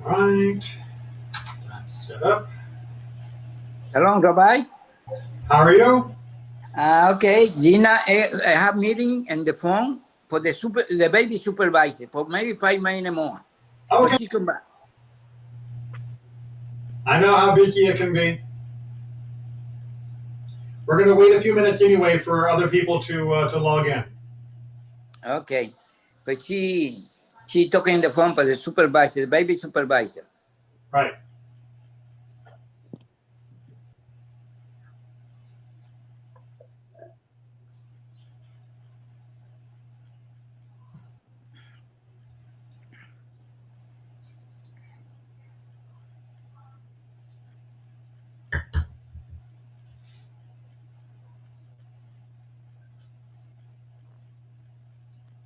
right. That's set up. Hello, Rabbi. How are you? Okay, Gina, I have meeting on the phone for the baby supervisor for maybe 5 minutes more. Okay. She come back. I know how busy it can be. We're going to wait a few minutes anyway for other people to log in. Okay, but she talking on the phone for the supervisor, the baby supervisor. Right.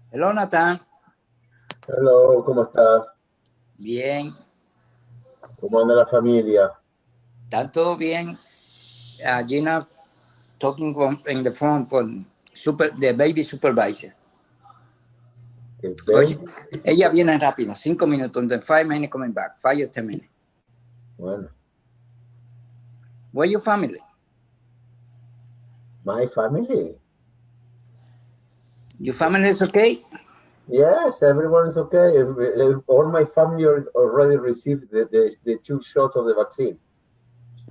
Hello, Nathan. Hello, ¿cómo estás? Bien. ¿Cómo anda la familia? ¿Está todo bien? Gina talking in the phone for the baby supervisor. Oye, ella viene rápido, 5 minutos, and then 5 minutes coming back, 5 or 10 minutes. Bueno. Where your family? My family? Your family is okay? Yes, everyone is okay. All my family already received the 2 shots of the vaccine.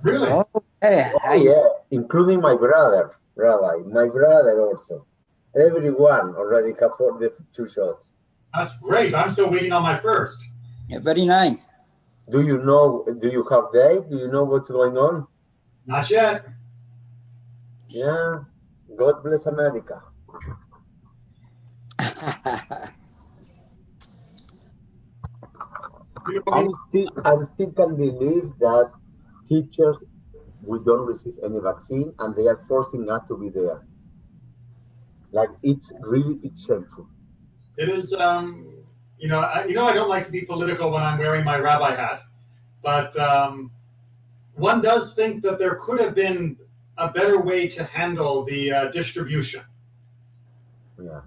Really? Oh, yeah, including my brother, Rabbi. My brother also. Everyone already got the 2 shots. That's great. I'm still waiting on my first. Yeah, very nice. Do you have date? Do you know what's going on? Not yet. Yeah. God bless America. I still can believe that teachers we don't receive any vaccine and they are forcing us to be there. Like it's shameful. It is. I don't like to be political when I'm wearing my rabbi hat, but one does think that there could have been a better way to handle the distribution. Yeah.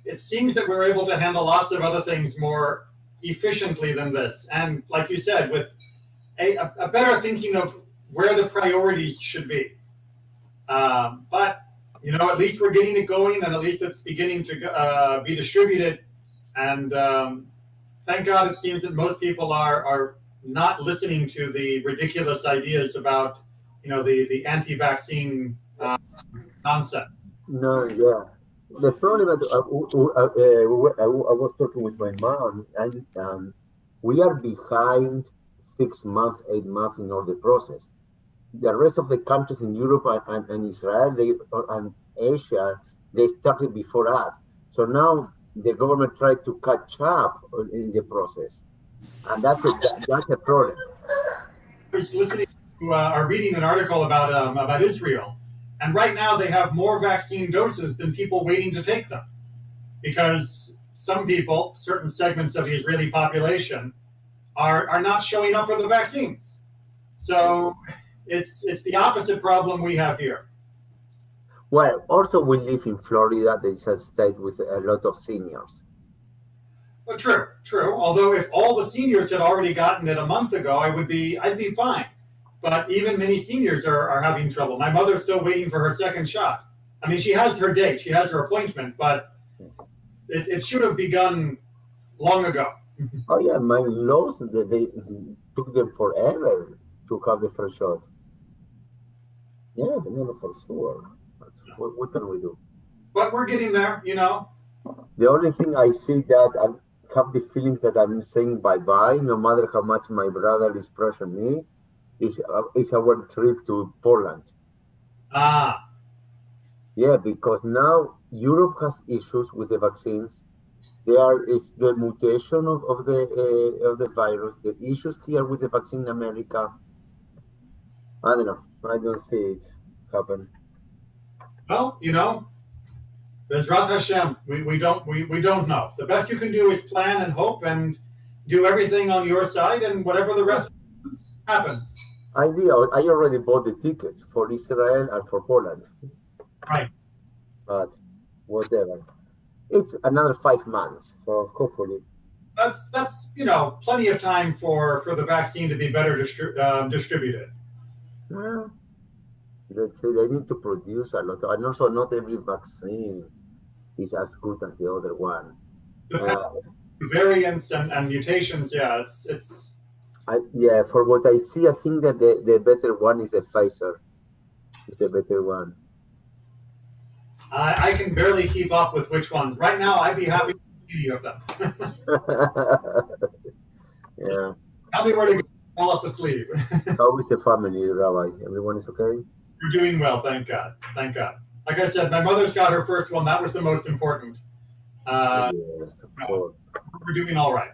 It seems that we're able to handle lots of other things more efficiently than this, and like you said, with a better thinking of where the priorities should be. But at least we're getting it going, and at least it's beginning to be distributed. And thank God, it seems that most people are not listening to the ridiculous ideas about the anti-vaccine nonsense. No, yeah. The problem is I was talking with my mom, and we are behind 6 months, 8 months in all the process. The rest of the countries in Europe and Israel and Asia, they started before us. So now the government tried to catch up in the process, and that's a problem. I was listening to reading an article about Israel, and right now they have more vaccine doses than people waiting to take them, because some people, certain segments of the Israeli population, are not showing up for the vaccines. So it's the opposite problem we have here. Well, also we live in Florida, it's a state with a lot of seniors. Well, true. Although if all the seniors had already gotten it a month ago, I'd be fine. But even many seniors are having trouble. My mother's still waiting for her second shot. I mean, she has her date, she has her appointment, but it should have begun long ago. Oh yeah, my in-laws, they took them forever to have the first shot. Yeah, for sure. What can we do? But we're getting there, The only thing I see that I have the feelings that I'm saying bye-bye, no matter how much my brother is pressuring me, is our trip to Poland. Ah. Yeah, because now Europe has issues with the vaccines. There is the mutation of the virus, the issues here with the vaccine in America. I don't know. I don't see it happen. Well, Bezrat Hashem, we don't know. The best you can do is plan and hope and do everything on your side, and whatever the rest happens. I already bought the tickets for Israel and for Poland. Right. But whatever. It's another 5 months, so hopefully. That's plenty of time for the vaccine to be better distributed. Well, let's say they need to produce a lot, and also not every vaccine is as good as the other one. Variants and mutations, yeah, it's. For what I see, I think that the better one is the Pfizer. Is the better one. I can barely keep up with which ones. Right now, I'd be happy with any of them. Yeah. Tell me where to go. Roll up the sleeve. How is the family, Rabbi? Everyone is okay? We're doing well, thank God. Thank God. Like I said, my mother's got her first one. That was the most important. Yes, of course. We're doing all right.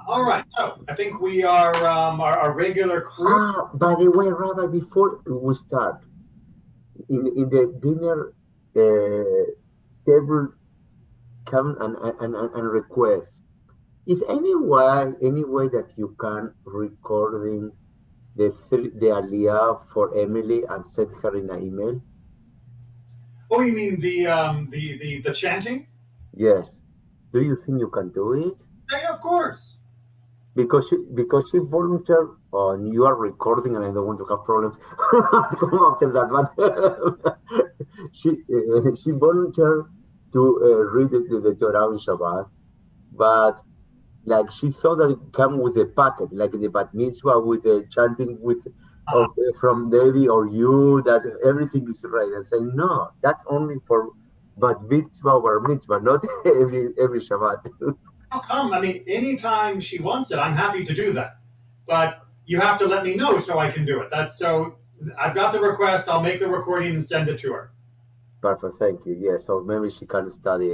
All right. So I think we are our regular crew. By the way, Rabbi, before we start, in the dinner table, come and request. Is any way that you can recording the aliyah for Emily and send her in an email? Oh, you mean the chanting? Yes. Do you think you can do it? Yeah, of course. Because she volunteered, and you are recording, and I don't want to have problems come after that. But she volunteered to read the Torah on Shabbat, but like she thought that it come with a packet, like the bat mitzvah with the chanting from Devi or you, that everything is right. I say no, that's only for bat mitzvah or mitzvah, not every Shabbat. How come? I mean, anytime she wants it, I'm happy to do that. But you have to let me know so I can do it. I've got the request. I'll make the recording and send it to her. Perfect. Thank you. Yeah. So maybe she can study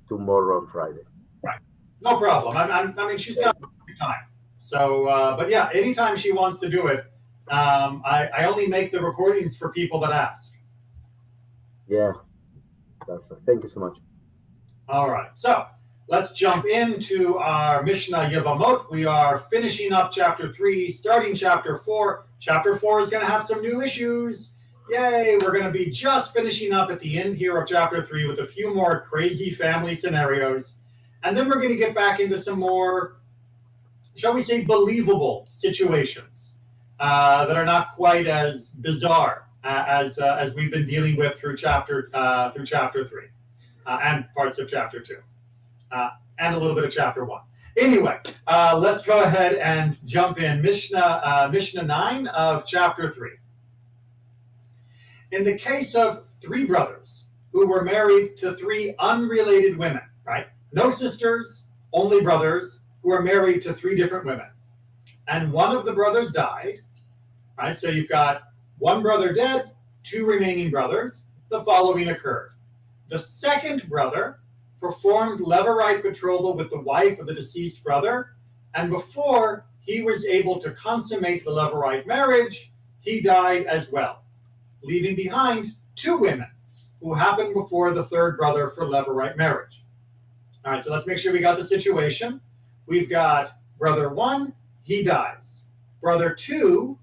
tomorrow on Friday. Right. No problem. I mean, she's got time. So, but yeah, anytime she wants to do it, I only make the recordings for people that ask. Yeah. Perfect. Thank you so much. All right. So let's jump into our Mishnah Yevamot. We are finishing up chapter 3, starting chapter 4. Chapter 4 is going to have some new issues. Yay, we're going to be just finishing up at the end here of chapter 3 with a few more crazy family scenarios. And then we're going to get back into some more, shall we say, believable situations that are not quite as bizarre as we've been dealing with through chapter 3 and parts of chapter 2. And a little bit of chapter 1. Anyway, let's go ahead and jump in. Mishnah 9 of chapter 3. In the case of 3 brothers who were married to 3 unrelated women, right? No sisters, only brothers who are married to 3 different women. And one of the brothers died, right? So you've got one brother dead, 2 remaining brothers. The following occurred. The second brother performed levirate betrothal with the wife of the deceased brother, and before he was able to consummate the levirate marriage, he died as well, leaving behind 2 women who happened before the third brother for levirate marriage. All right, so let's make sure we got the situation. We've got brother 1, he dies. Brother 2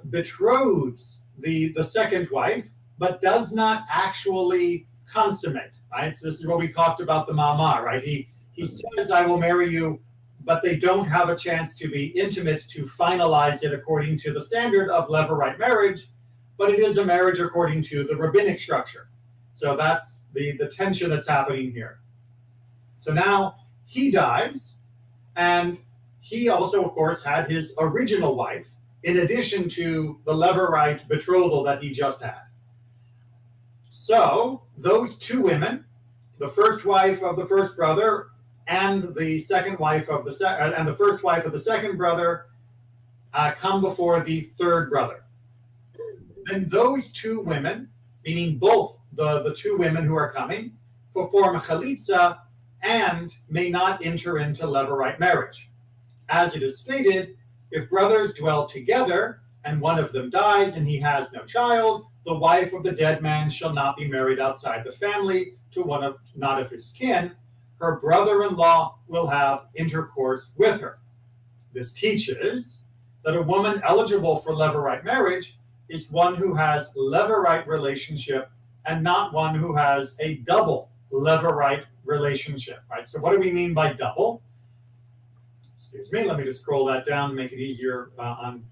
betroths the second wife, but does not actually consummate. Right? So this is what we talked about the mama, right? He says, I will marry you, but they don't have a chance to be intimate to finalize it according to the standard of levirate marriage, but it is a marriage according to the rabbinic structure. So that's the tension that's happening here. So now he dies, and he also, of course, had his original wife, in addition to the levirate betrothal that he just had. So those 2 women, the first wife of the first brother and the second wife of the first wife of the second brother, come before the third brother. Then those 2 women, meaning both the 2 women who are coming, perform chalitza and may not enter into levirate marriage. As it is stated, if brothers dwell together and one of them dies and he has no child, the wife of the dead man shall not be married outside the family to one not of his kin. Her brother-in-law will have intercourse with her. This teaches that a woman eligible for levirate marriage is one who has levirate relationship and not one who has a double levirate relationship, right? So what do we mean by double? Excuse me, let me just scroll that down and make it easier on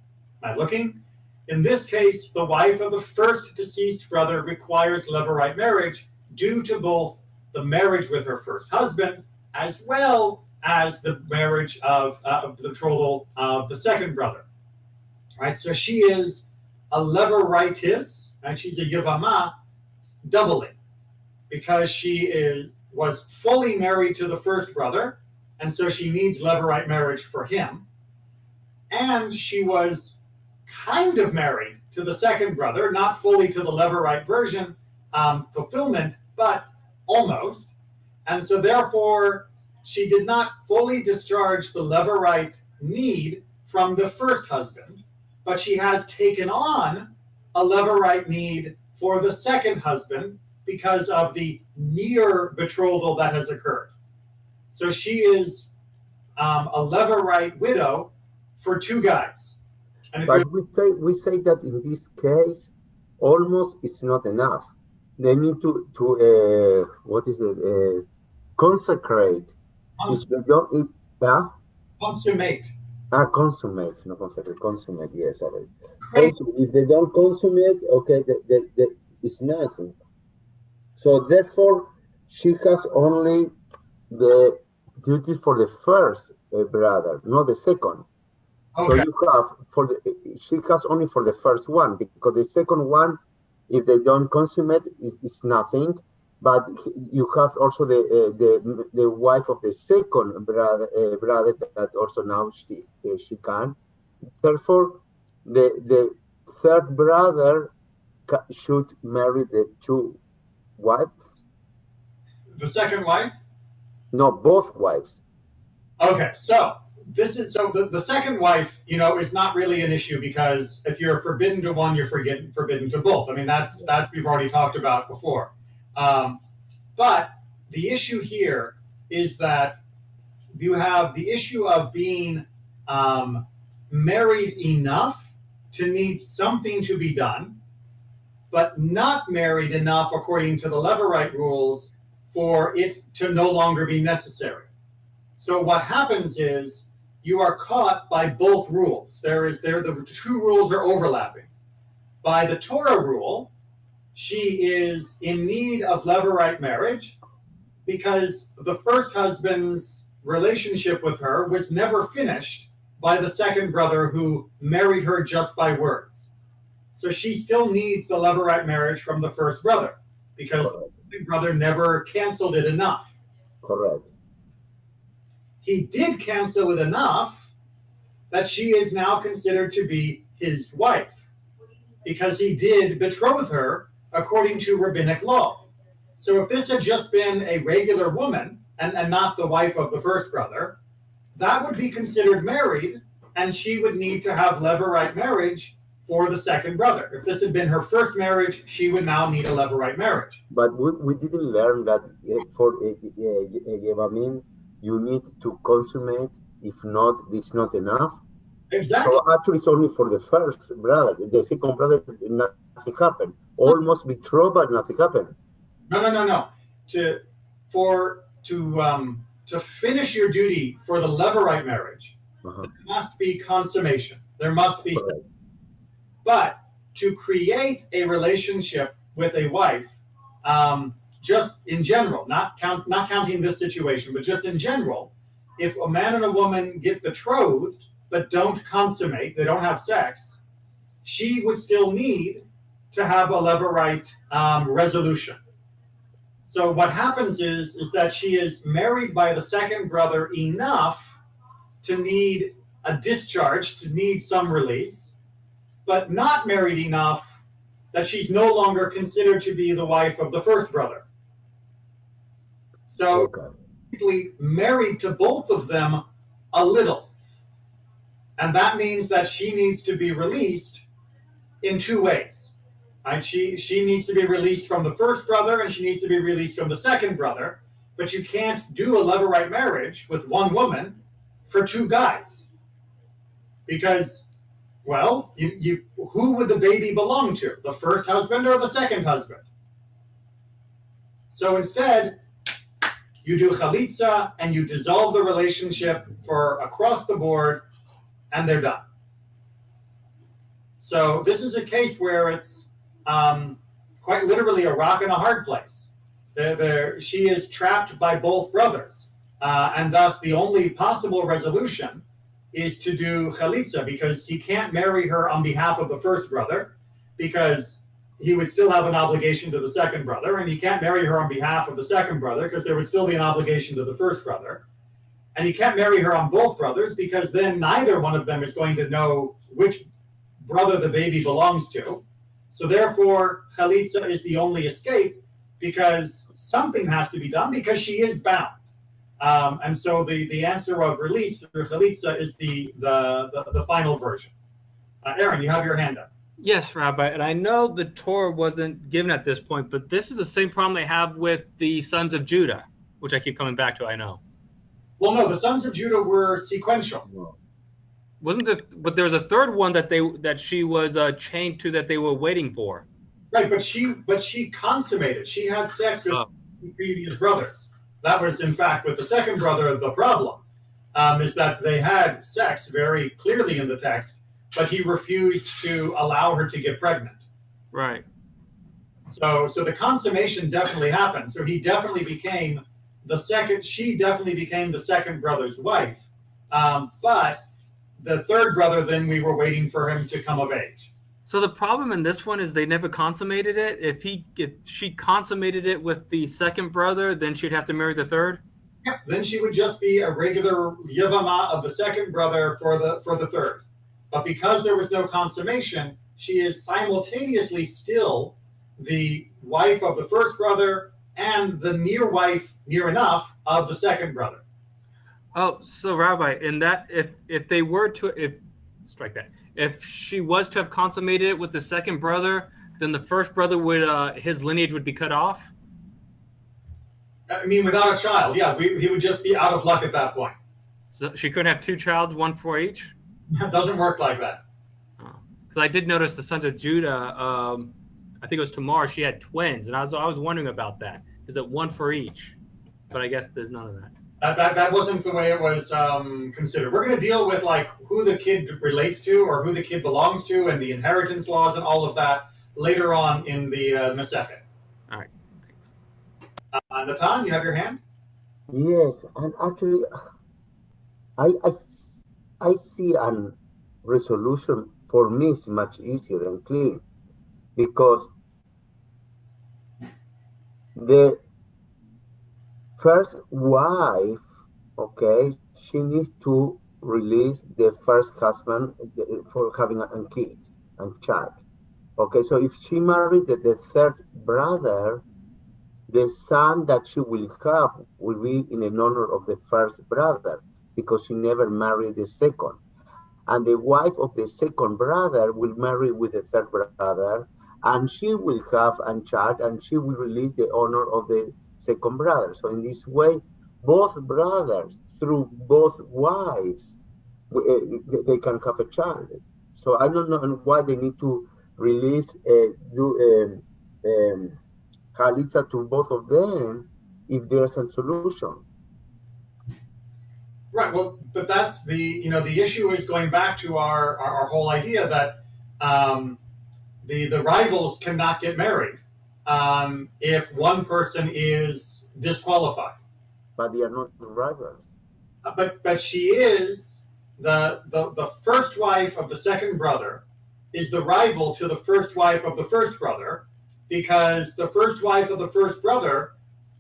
my looking. In this case, the wife of the first deceased brother requires levirate marriage due to both the marriage with her first husband as well as the marriage of the betrothal of the second brother. Right, so she is a leviratess, and she's a Yevamot doubly, because she was fully married to the first brother, and so she needs levirate marriage for him. And she was kind of married to the second brother, not fully to the levirate version fulfillment, but almost. And so therefore, she did not fully discharge the levirate need from the first husband, but she has taken on a levirate need for the second husband because of the near betrothal that has occurred. So she is a levirate widow for two guys. And but we say that in this case, almost it's not enough. They need to consecrate. If they don't, consummate. Consummate, no consecrate, consummate. Yes, sorry. If they don't consummate, okay, it's nothing. So therefore, she has only the duty for the first brother, not the second. Okay. So you have she has only for the first one, because the second one, if they don't consummate, it's nothing. But you have also the wife of the second brother that also now she can. Therefore, the third brother should marry the two wives. The second wife? No, both wives. Okay, so the second wife, is not really an issue, because if you're forbidden to one, you're forbidden to both. I mean, that's we've already talked about before. But the issue here is that you have the issue of being married enough to need something to be done, but not married enough, according to the levirate rules, for it to no longer be necessary. So what happens is you are caught by both rules. The two rules are overlapping. By the Torah rule, she is in need of levirate marriage because the first husband's relationship with her was never finished by the second brother who married her just by words. So she still needs the levirate marriage from the first brother because the second brother never canceled it enough. Correct. He did cancel it enough that she is now considered to be his wife because he did betroth her according to rabbinic law. So if this had just been a regular woman and not the wife of the first brother, that would be considered married, and she would need to have levirate marriage for the second brother. If this had been her first marriage, she would now need a levirate marriage. But we didn't learn that for Yevamim, you need to consummate. If not, it's not enough. Exactly. So actually, it's only for the first brother. The second brother, nothing happened. Almost betrothed, but nothing happened. No. To finish your duty for the levirate marriage, there must be consummation. There must be. Right. But to create a relationship with a wife, just in general, not counting this situation, but just in general, if a man and a woman get betrothed but don't consummate, they don't have sex, she would still need to have a levirate resolution. So what happens is that she is married by the second brother enough to need a discharge, to need some release, but not married enough that she's no longer considered to be the wife of the first brother. So basically married to both of them a little. And that means that she needs to be released in two ways. Right? She needs to be released from the first brother, and she needs to be released from the second brother. But you can't do a levirate marriage with one woman for two guys. Because, well, who would the baby belong to? The first husband or the second husband? So instead, you do chalitza and you dissolve the relationship for across the board, and they're done. So this is a case where it's quite literally a rock and a hard place. She is trapped by both brothers, and thus the only possible resolution is to do chalitza, because he can't marry her on behalf of the first brother, because he would still have an obligation to the second brother, and he can't marry her on behalf of the second brother because there would still be an obligation to the first brother. And he can't marry her on both brothers because then neither one of them is going to know which brother the baby belongs to. So therefore, chalitza is the only escape, because something has to be done, because she is bound. And so the answer of release through chalitza is the final version. Aaron, you have your hand up. Yes, Rabbi, and I know the Torah wasn't given at this point, but this is the same problem they have with the sons of Judah, which I keep coming back to, I know. Well, no, the sons of Judah were sequential. Wasn't it? But there was a third one that she was chained to, that they were waiting for. Right, but she consummated. She had sex with the previous brothers. That was, in fact, with the second brother, the problem is that they had sex very clearly in the text, but he refused to allow her to get pregnant. Right. So the consummation definitely happened. So he definitely became she definitely became the second brother's wife. But the third brother, then we were waiting for him to come of age. So the problem in this one is they never consummated it. If she consummated it with the second brother, then she'd have to marry the third? Yeah, then she would just be a regular Yevamot of the second brother for the third. But because there was no consummation, she is simultaneously still the wife of the first brother and the near wife, near enough, of the second brother. Oh, so Rabbi, in that, if they were to, strike that, if she was to have consummated it with the second brother, then the first brother would, his lineage would be cut off? I mean, without a child, yeah, he would just be out of luck at that point. So she couldn't have two children, one for each? It doesn't work like that. Because I did notice the sons of Judah, I think it was Tamar, she had twins, and I was wondering about that. Is it one for each? But I guess there's none of that. That wasn't the way it was considered. We're going to deal with like who the kid relates to or who the kid belongs to and the inheritance laws and all of that later on in the Masechet. All right, thanks. Natan, you have your hand? Yes, and actually, I see a resolution for me is much easier and clear, because the first wife, okay, she needs to release the first husband for having a kid and child. Okay, so if she married the third brother, the son that she will have will be in honor of the first brother, because she never married the second. And the wife of the second brother will marry with the third brother, and she will have a child, and she will release the honor of the second brother. So in this way, both brothers, through both wives, they can have a child. So I don't know why they need to release chalitza to both of them if there's a solution. Right. Well, but that's the issue is going back to our whole idea that the rivals cannot get married if one person is disqualified. But they are not rivals. But she is the first wife of the second brother is the rival to the first wife of the first brother, because the first wife of the first brother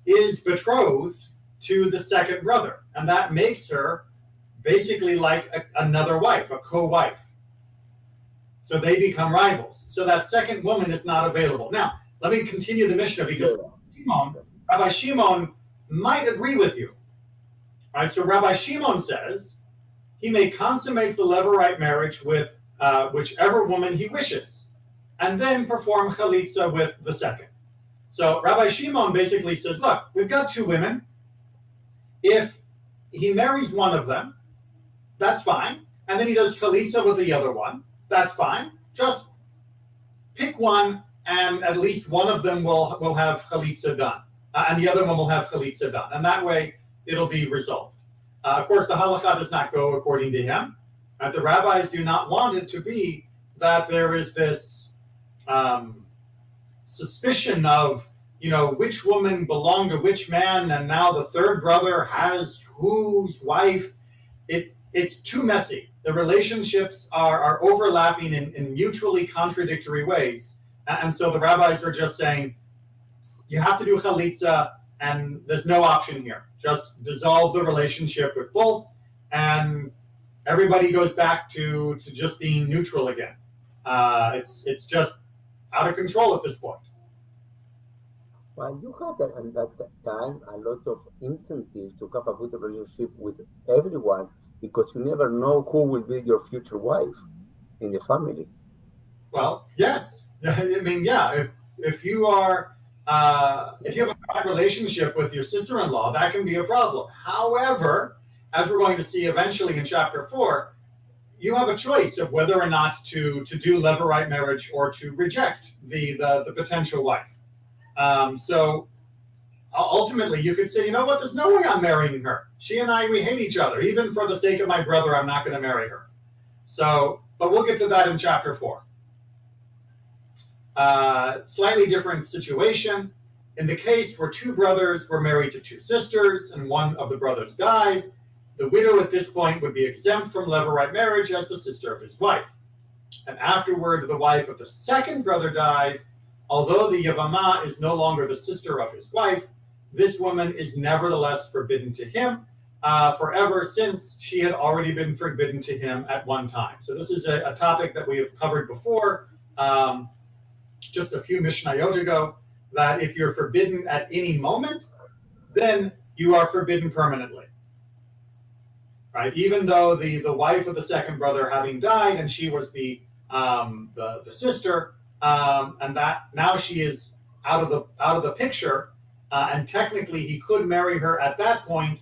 is betrothed to the second brother, and that makes her basically like another wife, a co-wife. So they become rivals. So that second woman is not available. Now, let me continue the Mishnah, because Rabbi Shimon might agree with you. All right, so Rabbi Shimon says he may consummate the Levirate marriage with whichever woman he wishes, and then perform chalitza with the second. So Rabbi Shimon basically says, look, we've got two women. If he marries one of them, that's fine. And then he does chalitza with the other one, that's fine. Just pick one, and at least one of them will have chalitza done. and the other one will have chalitza done. And that way, it'll be resolved. Of course, the halacha does not go according to him. The rabbis do not want it to be that there is this suspicion of, which woman belonged to which man, and now the third brother has whose wife. It's too messy. The relationships are overlapping in mutually contradictory ways. And so the rabbis are just saying, you have to do chalitza, and there's no option here. Just dissolve the relationship with both, and everybody goes back to just being neutral again. It's just out of control at this point. Well, you had at that time a lot of incentives to have a good relationship with everyone, because you never know who will be your future wife in the family. Well, yes. I mean, yeah. If you have a bad relationship with your sister-in-law, that can be a problem. However, as we're going to see eventually in chapter 4, you have a choice of whether or not to do levirate marriage or to reject the potential wife. So ultimately, you could say, you know what, there's no way I'm marrying her. She and I, we hate each other. Even for the sake of my brother, I'm not going to marry her. So, but we'll get to that in chapter 4. Slightly different situation. In the case where two brothers were married to two sisters and one of the brothers died, the widow at this point would be exempt from levirate marriage as the sister of his wife. And afterward, the wife of the second brother died. Although the Yevamot is no longer the sister of his wife, this woman is nevertheless forbidden to him forever, since she had already been forbidden to him at one time. So this is a topic that we have covered before, just a few Mishnayot ago, that if you're forbidden at any moment, then you are forbidden permanently. Right? Even though the wife of the second brother having died, and she was the sister, and that now she is out of the picture, and technically he could marry her at that point.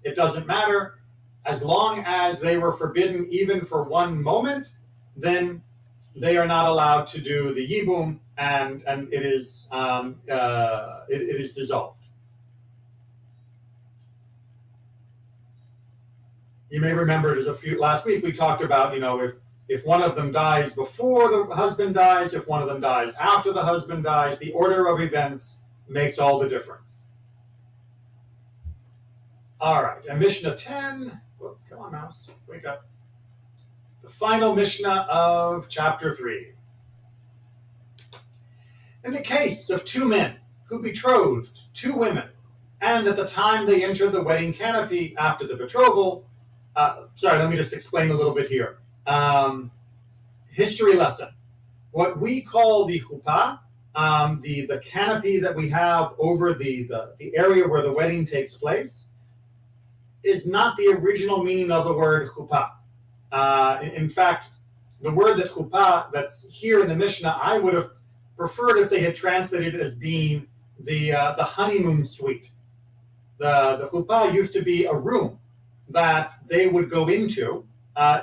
It doesn't matter, as long as they were forbidden even for one moment, then they are not allowed to do the yibum, and it is dissolved. You may remember last week we talked about, if one of them dies before the husband dies, if one of them dies after the husband dies, the order of events makes all the difference. All right, and Mishnah 10. Oh, come on, mouse, wake up. The final Mishnah of chapter 3. In the case of two men who betrothed two women, and at the time they entered the wedding canopy after the betrothal, let me just explain a little bit here. History lesson. What we call the chuppah, the canopy that we have over the area where the wedding takes place, is not the original meaning of the word chuppah. In fact, the word that chuppah that's here in the Mishnah, I would have preferred if they had translated it as being the honeymoon suite. The chuppah used to be a room that they would go into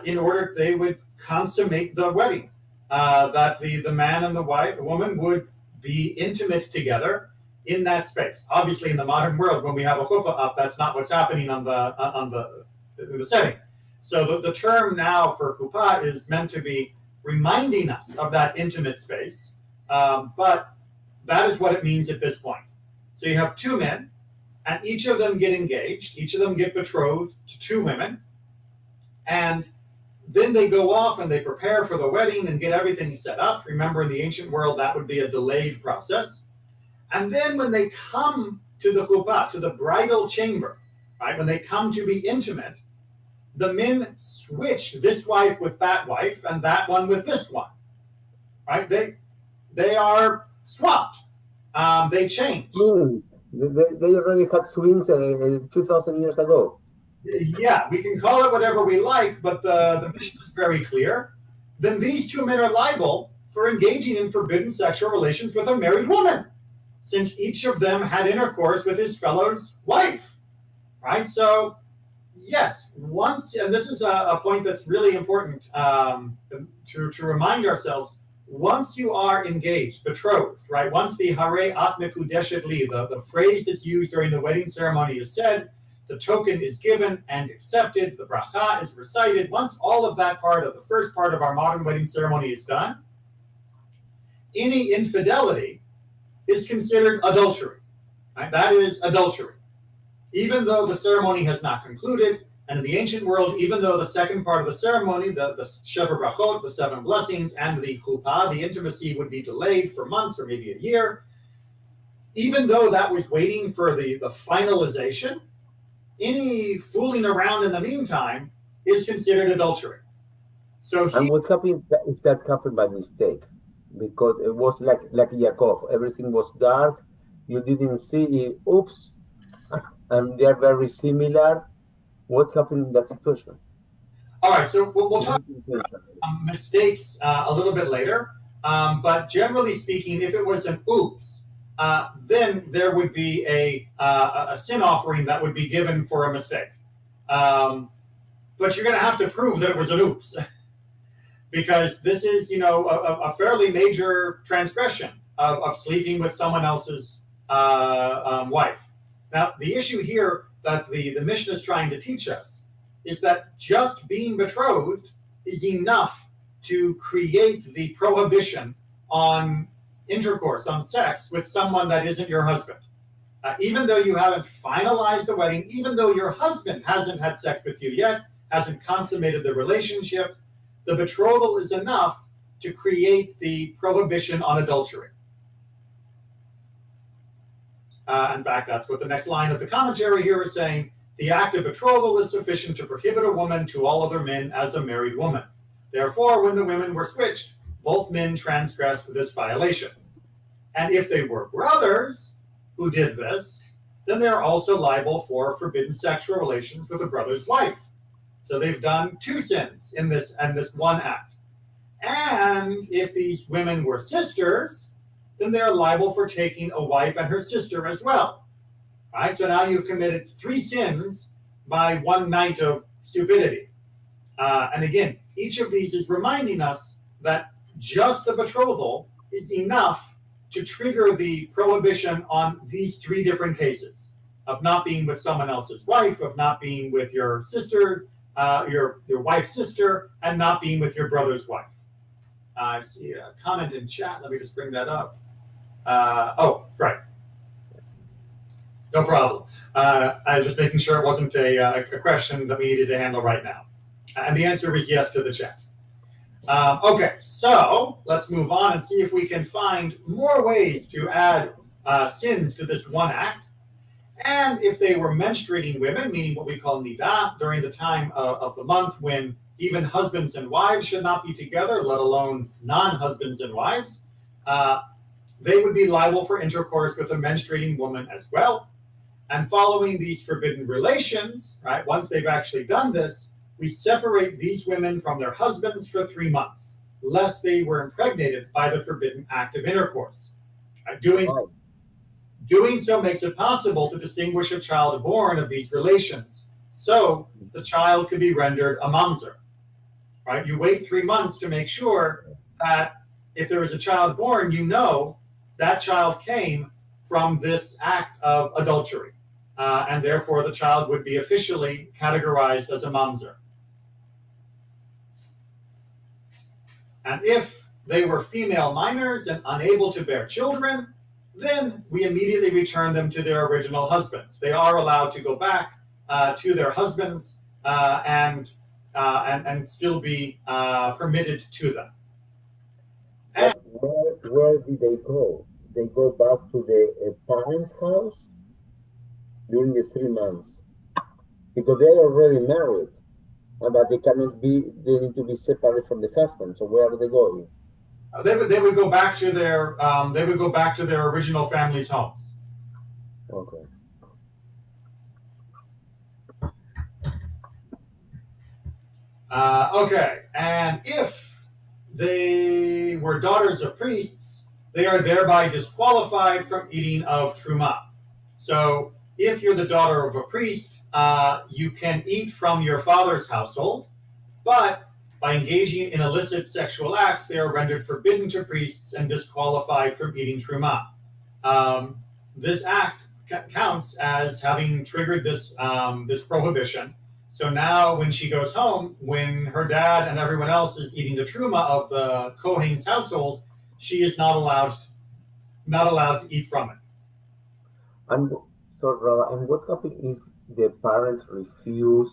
in order they would consummate the wedding. That the man and the woman would be intimate together in that space. Obviously, in the modern world, when we have a chuppah up, that's not what's happening on the setting. So the term now for chuppah is meant to be reminding us of that intimate space, but that is what it means at this point. So you have two men, and each of them get engaged, each of them get betrothed to two women, and then they go off and they prepare for the wedding and get everything set up. Remember, in the ancient world, that would be a delayed process. And then when they come to the chuppah, to the bridal chamber, right, when they come to be intimate, the men switch this wife with that wife and that one with this one, right? They are swapped. They change. They already had swings 2,000 years ago. Yeah, we can call it whatever we like, but the Mishnah is very clear. Then these two men are liable for engaging in forbidden sexual relations with a married woman, since each of them had intercourse with his fellow's wife, right? So, yes, and this is a point that's really important to remind ourselves, once you are engaged, betrothed, right? Once the Hare At Mekudeshet Li, the phrase that's used during the wedding ceremony is said, the token is given and accepted, the bracha is recited. Once all of that part of the first part of our modern wedding ceremony is done, any infidelity is considered adultery. Right? That is adultery. Even though the ceremony has not concluded, and in the ancient world, even though the second part of the ceremony, the Shever Brachot, the 7 blessings, and the chuppah, the intimacy, would be delayed for months or maybe a year, even though that was waiting for the finalization, any fooling around in the meantime is considered adultery. So And what happened if that happened by mistake? Because it was like Yaakov, everything was dark, you didn't see it, oops, and they are very similar. What happened in that situation? all right, so we'll talk about mistakes a little bit later, but generally speaking, if it was an oops, then there would be a sin offering that would be given for a mistake. But you're going to have to prove that it was an oops, because this is, a fairly major transgression of sleeping with someone else's wife. Now, the issue here that the Mishnah is trying to teach us is that just being betrothed is enough to create the prohibition on intercourse, on sex with someone that isn't your husband. Even though you haven't finalized the wedding, even though your husband hasn't had sex with you yet, hasn't consummated the relationship, the betrothal is enough to create the prohibition on adultery. In fact, that's what the next line of the commentary here is saying. The act of betrothal is sufficient to prohibit a woman to all other men as a married woman. Therefore, when the women were switched, both men transgressed this violation. And if they were brothers who did this, then they're also liable for forbidden sexual relations with a brother's wife. So they've done 2 sins in this one act. And if these women were sisters, then they're liable for taking a wife and her sister as well. Right? So now you've committed 3 sins by one night of stupidity. And again, each of these is reminding us that just the betrothal is enough to trigger the prohibition on these 3 different cases of not being with someone else's wife, of not being with your sister, your wife's sister, and not being with your brother's wife. I see a comment in chat. Let me just bring that up. Right. No problem. I was just making sure it wasn't a question that we needed to handle right now. And the answer is yes to the chat. Okay, so let's move on and see if we can find more ways to add sins to this one act. And if they were menstruating women, meaning what we call nidah, during the time of the month when even husbands and wives should not be together, let alone non-husbands and wives, they would be liable for intercourse with a menstruating woman as well. And following these forbidden relations, right, once they've actually done this, we separate these women from their husbands for 3 months, lest they were impregnated by the forbidden act of intercourse. Doing so makes it possible to distinguish a child born of these relations, so the child could be rendered a mamzer. Right? You wait 3 months to make sure that if there is a child born, you know that child came from this act of adultery, and therefore the child would be officially categorized as a mamzer. And if they were female minors and unable to bear children, then we immediately return them to their original husbands. They are allowed to go back to their husbands and still be permitted to them. And where did they go? They go back to the parents' house during the 3 months because they are already married, but they cannot be. They need to be separate from the husband. So where are they going? They would go back to their original family's homes. Okay. Okay, and if they were daughters of priests, they are thereby disqualified from eating of truma. So if you're the daughter of a priest, you can eat from your father's household, but by engaging in illicit sexual acts, they are rendered forbidden to priests and disqualified from eating truma. This act counts as having triggered this prohibition. So now when she goes home, when her dad and everyone else is eating the truma of the Kohen's household, she is not allowed to eat from it. And so, Rabbi, and what happens if the parents refuse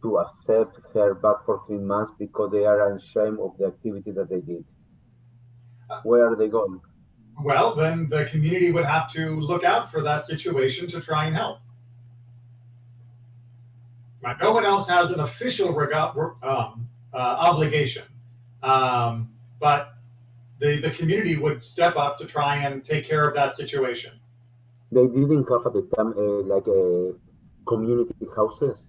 to accept her back for 3 months because they are ashamed of the activity that they did? Where are they going? Well, then the community would have to look out for that situation to try and help. Right? No one else has an official obligation, but the community would step up to try and take care of that situation. They didn't have at the time like a community houses.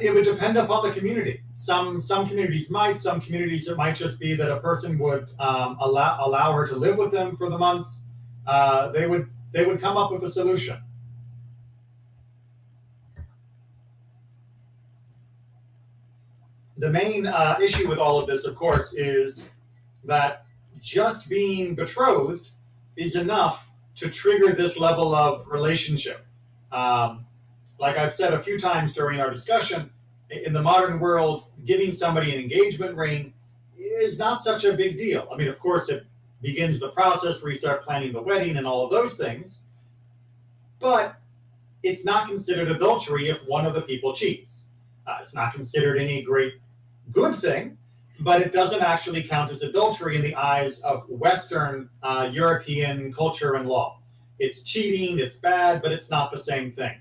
It would depend upon the community. Some communities might. Some communities it might just be that a person would allow her to live with them for the months. They would come up with a solution. The main issue with all of this, of course, is that just being betrothed is enough to trigger this level of relationship. Like I've said a few times during our discussion, in the modern world, giving somebody an engagement ring is not such a big deal. I mean, of course, it begins the process where you start planning the wedding and all of those things, but it's not considered adultery if one of the people cheats. It's not considered any great good thing, but it doesn't actually count as adultery in the eyes of Western European culture and law. It's cheating, it's bad, but it's not the same thing.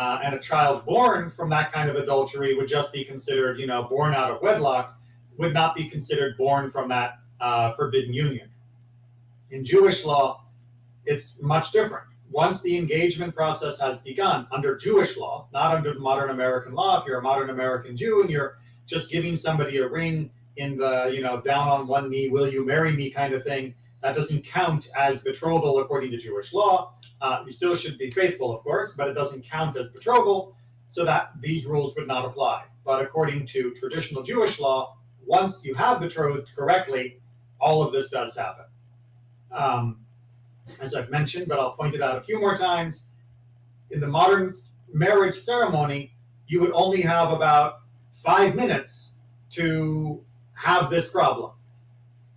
And a child born from that kind of adultery would just be considered, born out of wedlock, would not be considered born from that forbidden union. In Jewish law, it's much different. Once the engagement process has begun under Jewish law, not under the modern American law, if you're a modern American Jew and you're just giving somebody a ring in the, down on one knee, will you marry me kind of thing, that doesn't count as betrothal according to Jewish law. You still should be faithful, of course, but it doesn't count as betrothal, so that these rules would not apply. But according to traditional Jewish law, once you have betrothed correctly, all of this does happen. As I've mentioned, but I'll point it out a few more times, in the modern marriage ceremony, you would only have about 5 minutes to have this problem.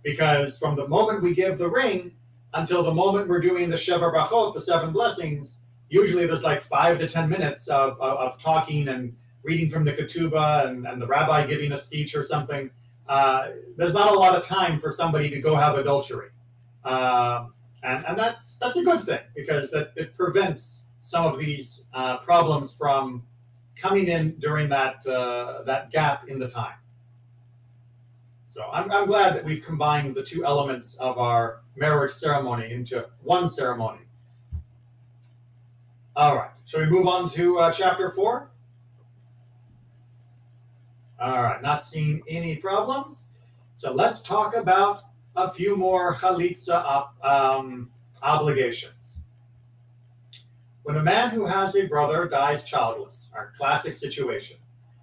Because from the moment we give the ring until the moment we're doing the Sheva Brachot, the 7 blessings, usually there's like 5 to 10 minutes of talking and reading from the ketubah and the rabbi giving a speech or something. There's not a lot of time for somebody to go have adultery. And that's a good thing, because it prevents some of these problems from coming in during that gap in the time. So I'm glad that we've combined the two elements of our marriage ceremony into one ceremony. All right, shall we move on to chapter 4? All right, not seeing any problems. So let's talk about a few more chalitza obligations. When a man who has a brother dies childless, our classic situation,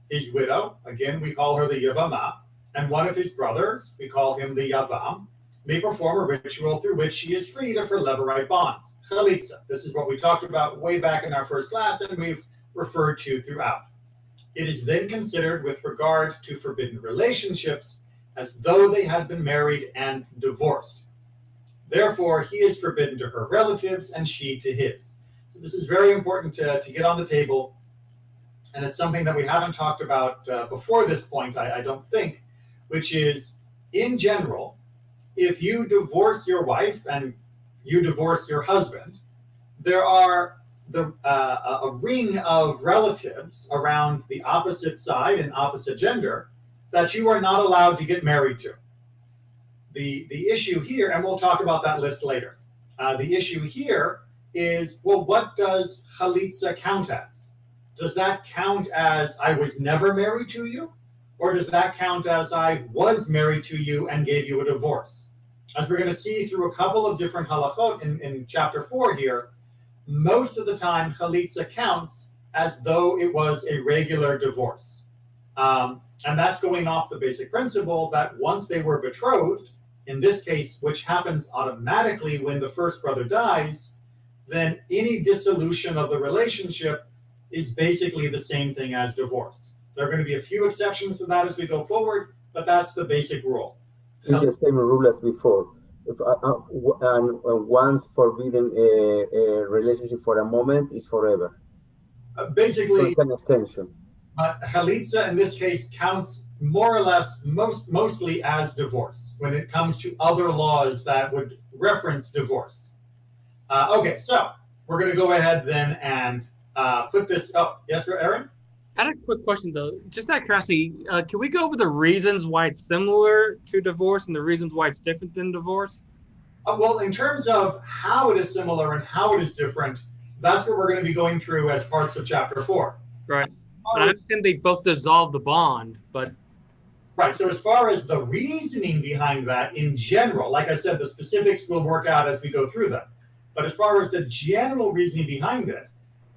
his widow, again we call her the Yevamot, and one of his brothers, we call him the Yavam, may perform a ritual through which she is freed of her levirate bonds. Chalitza. This is what we talked about way back in our first class, and we've referred to throughout. It is then considered with regard to forbidden relationships as though they had been married and divorced. Therefore, he is forbidden to her relatives and she to his. So this is very important to get on the table, and it's something that we haven't talked about before this point, I don't think, which is, in general, if you divorce your wife and you divorce your husband, there are a ring of relatives around the opposite side and opposite gender that you are not allowed to get married to. The issue here, and we'll talk about that list later, the issue here is, well, what does chalitza count as? Does that count as I was never married to you? Or does that count as I was married to you and gave you a divorce? As we're going to see through a couple of different halachot in chapter 4 here, most of the time chalitza counts as though it was a regular divorce. And that's going off the basic principle that once they were betrothed, in this case, which happens automatically when the first brother dies, then any dissolution of the relationship is basically the same thing as divorce. There are going to be a few exceptions to that as we go forward, but that's the basic rule. It's the same rule as before. If once forbidden a relationship for a moment is forever. So Basically, it's an extension. but chalitza in this case counts more or less mostly as divorce when it comes to other laws that would reference divorce. Okay, so we're going to go ahead then and put this. Oh, yes, Aaron? I had a quick question though. Just out of curiosity, can we go over the reasons why it's similar to divorce and the reasons why it's different than divorce? Well, in terms of how it is similar and how it is different, that's what we're going to be going through as parts of chapter 4. Right. And I understand they both dissolve the bond, but right. So as far as the reasoning behind that in general, like I said, the specifics will work out as we go through them. But as far as the general reasoning behind it,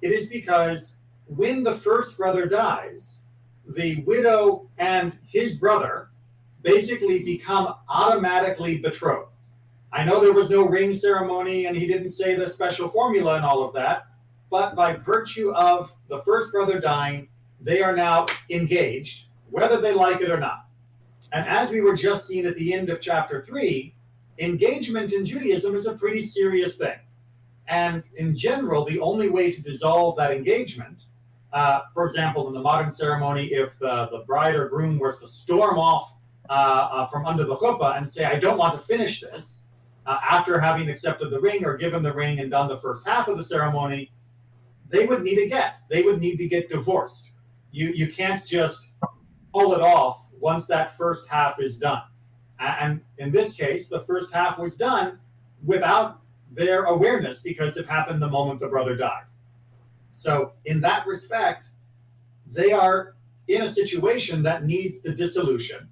it is because when the first brother dies, the widow and his brother basically become automatically betrothed. I know there was no ring ceremony and he didn't say the special formula and all of that, but by virtue of the first brother dying, they are now engaged, whether they like it or not. And as we were just seeing at the end of chapter 3, engagement in Judaism is a pretty serious thing. And in general, the only way to dissolve that engagement, for example, in the modern ceremony, if the bride or groom was to storm off from under the chuppah and say, I don't want to finish this, after having accepted the ring or given the ring and done the first half of the ceremony, they would need a get. They would need to get divorced. You can't just pull it off once that first half is done. And in this case, the first half was done without their awareness because it happened the moment the brother died. So in that respect, they are in a situation that needs the dissolution.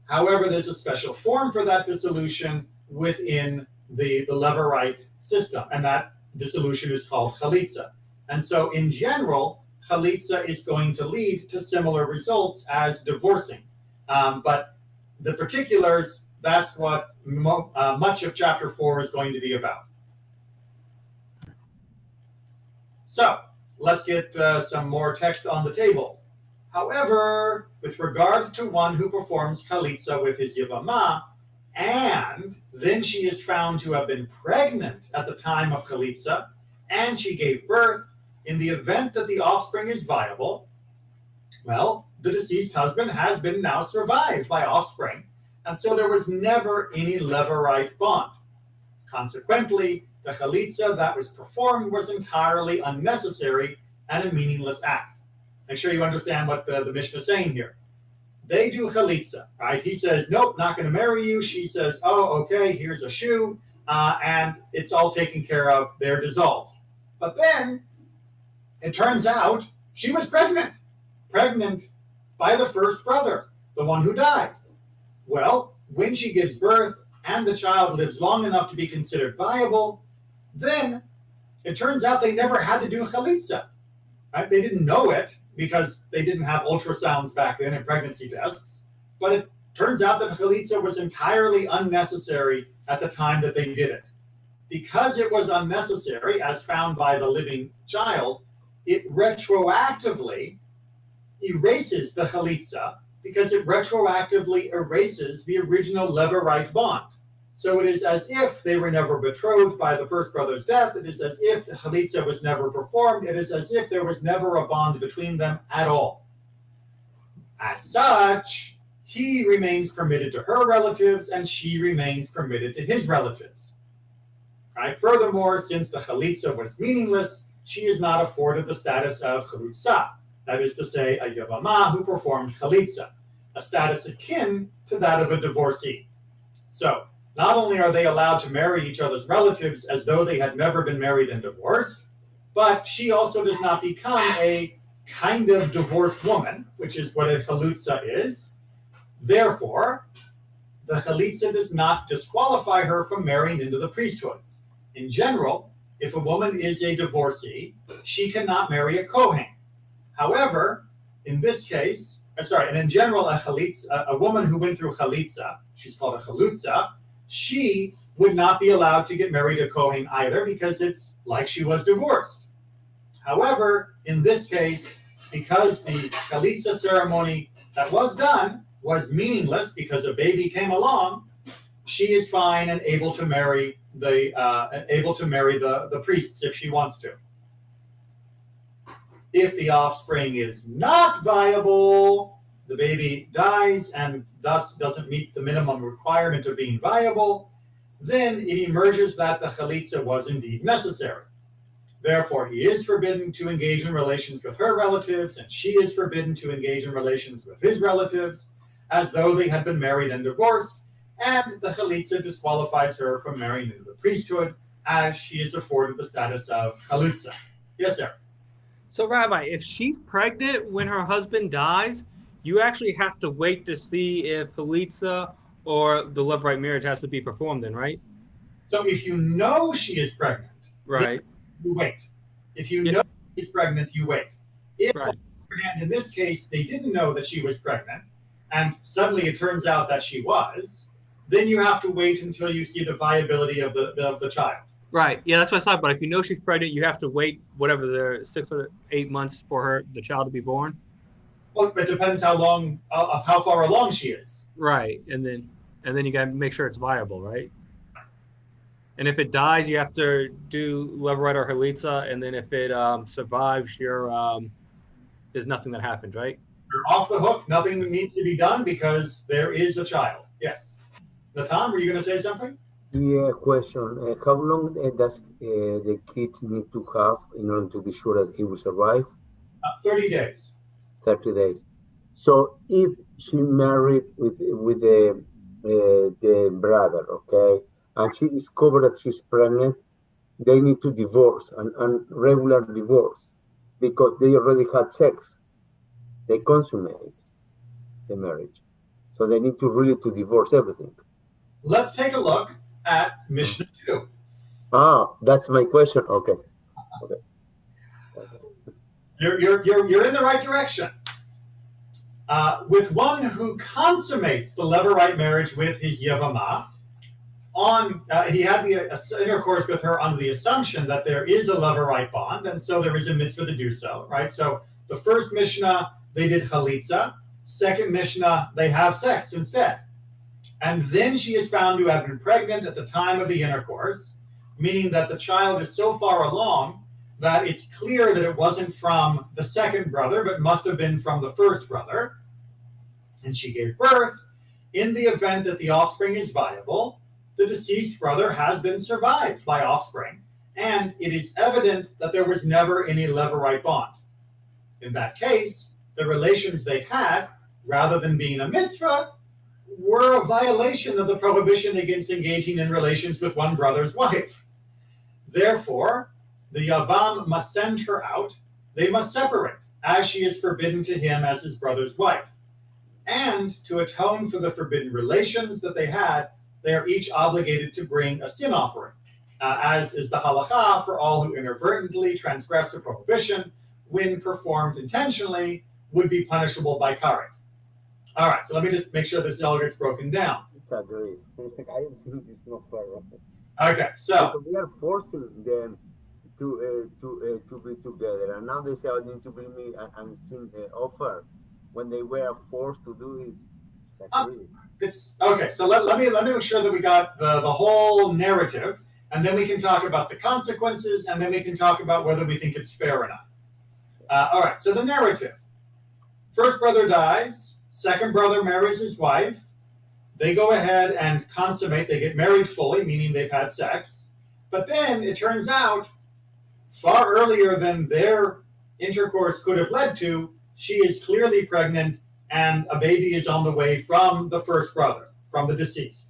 However, there's a special form for that dissolution within the Levirate system, and that dissolution is called chalitza. And so in general, chalitza is going to lead to similar results as divorcing. But the particulars, that's what much of chapter 4 is going to be about. So let's get some more text on the table. However, with regard to one who performs chalitza with his Yevamot, and then she is found to have been pregnant at the time of chalitza, and she gave birth, in the event that the offspring is viable, well, the deceased husband has been now survived by offspring, and so there was never any Levirate bond. Consequently, the chalitza that was performed was entirely unnecessary and a meaningless act. Make sure you understand what the Mishnah is saying here. They do chalitza, right? He says, nope, not going to marry you. She says, oh, okay, here's a shoe, and it's all taken care of. They're dissolved. But then it turns out she was pregnant by the first brother, the one who died. Well, when she gives birth and the child lives long enough to be considered viable, then it turns out they never had to do chalitza. Right? They didn't know it because they didn't have ultrasounds back then and pregnancy tests. But it turns out that chalitza was entirely unnecessary at the time that they did it. Because it was unnecessary, as found by the living child, it retroactively erases the chalitza because it retroactively erases the original Levirate bond. So it is as if they were never betrothed by the first brother's death. It is as if the chalitza was never performed. It is as if there was never a bond between them at all. As such, he remains permitted to her relatives and she remains permitted to his relatives. Right? Furthermore, since the chalitza was meaningless, she is not afforded the status of charutza, that is to say, a Yevamot who performed chalitza, a status akin to that of a divorcee. So, not only are they allowed to marry each other's relatives as though they had never been married and divorced, but she also does not become a kind of divorced woman, which is what a chalitza is. Therefore, the chalitza does not disqualify her from marrying into the priesthood. In general, if a woman is a divorcee, she cannot marry a Kohen. However, in this case, And in general, a woman who went through chalitza, she's called a chalutza, she would not be allowed to get married to Kohen either because it's like she was divorced. However, in this case, because the chalitza ceremony that was done was meaningless because a baby came along, she is fine and able to marry the priests if she wants to. If the offspring is not viable, the baby dies and thus doesn't meet the minimum requirement of being viable, then it emerges that the chalitza was indeed necessary. Therefore, he is forbidden to engage in relations with her relatives, and she is forbidden to engage in relations with his relatives, as though they had been married and divorced, and the chalitza disqualifies her from marrying into the priesthood, as she is afforded the status of chalutza. Yes, sir. So, Rabbi, if she's pregnant when her husband dies, you actually have to wait to see if chalitza or the levirate marriage has to be performed then, right? So if you know she is pregnant, right, you wait. If you know she's pregnant, you wait. If, right. on the other hand, in this case, they didn't know that she was pregnant, and suddenly it turns out that she was, then you have to wait until you see the viability of the child. Right. Yeah, that's what I thought. But if you know she's pregnant, you have to wait whatever the 6 or 8 months for the child to be born. Well, it depends how far along she is. Right, and then you got to make sure it's viable, right? And if it dies, you have to do levirate or chalitza, and then if it survives, there's nothing that happens, right? You're off the hook. Nothing needs to be done because there is a child. Yes. Natan, were you going to say something? Yeah, question. How long does the kids need to have in order to be sure that he will survive? 30 days. 30 days. So if she married with the brother, okay, and she discovered that she's pregnant, they need to divorce, and regular divorce, because they already had sex. They consummate the marriage. So they need to really divorce everything. Let's take a look at Mishnah 2. Ah, that's my question. Okay. You're in the right direction. With one who consummates the levirate marriage with his Yevamot, he had the intercourse with her under the assumption that there is a levirate bond, and so there is a mitzvah to do so, right? So the first Mishnah, they did chalitza. Second Mishnah, they have sex instead. And then she is found to have been pregnant at the time of the intercourse, meaning that the child is so far along that it's clear that it wasn't from the second brother, but must have been from the first brother. And she gave birth. In the event that the offspring is viable, the deceased brother has been survived by offspring, and it is evident that there was never any levirate bond. In that case, the relations they had, rather than being a mitzvah, were a violation of the prohibition against engaging in relations with one brother's wife. Therefore, the Yavam must send her out. They must separate, as she is forbidden to him as his brother's wife. And to atone for the forbidden relations that they had, they are each obligated to bring a sin offering, as is the halacha for all who inadvertently transgress a prohibition, when performed intentionally, would be punishable by karet. All right, so let me just make sure this all gets broken down. Disagree. I think it's not fair. Okay, so because they are forcing them to be together, and now they say, "I need to bring me and sin offer," when they were forced to do it. it's okay. So let me make sure that we got the whole narrative, and then we can talk about the consequences, and then we can talk about whether we think it's fair or not. All right. So the narrative: first brother dies. Second brother marries his wife. They go ahead and consummate. They get married fully, meaning they've had sex. But then it turns out, far earlier than their intercourse could have led to, she is clearly pregnant, and a baby is on the way from the first brother, from the deceased.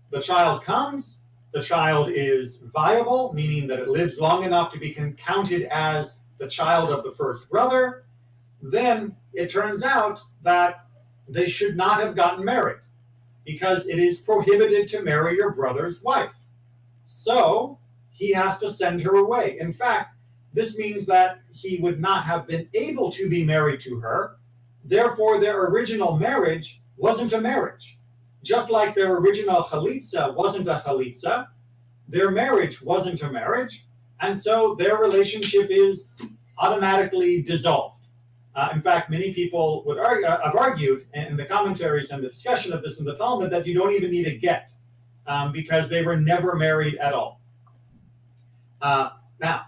The child comes. The child is viable, meaning that it lives long enough to be counted as the child of the first brother. Then it turns out that they should not have gotten married, because it is prohibited to marry your brother's wife. So he has to send her away. In fact, this means that he would not have been able to be married to her Therefore, their original marriage wasn't a marriage. Just like their original chalitza wasn't a chalitza, their marriage wasn't a marriage, and so their relationship is automatically dissolved. In fact, many people would have argued in the commentaries and the discussion of this in the Talmud that you don't even need a get because they were never married at all. Now,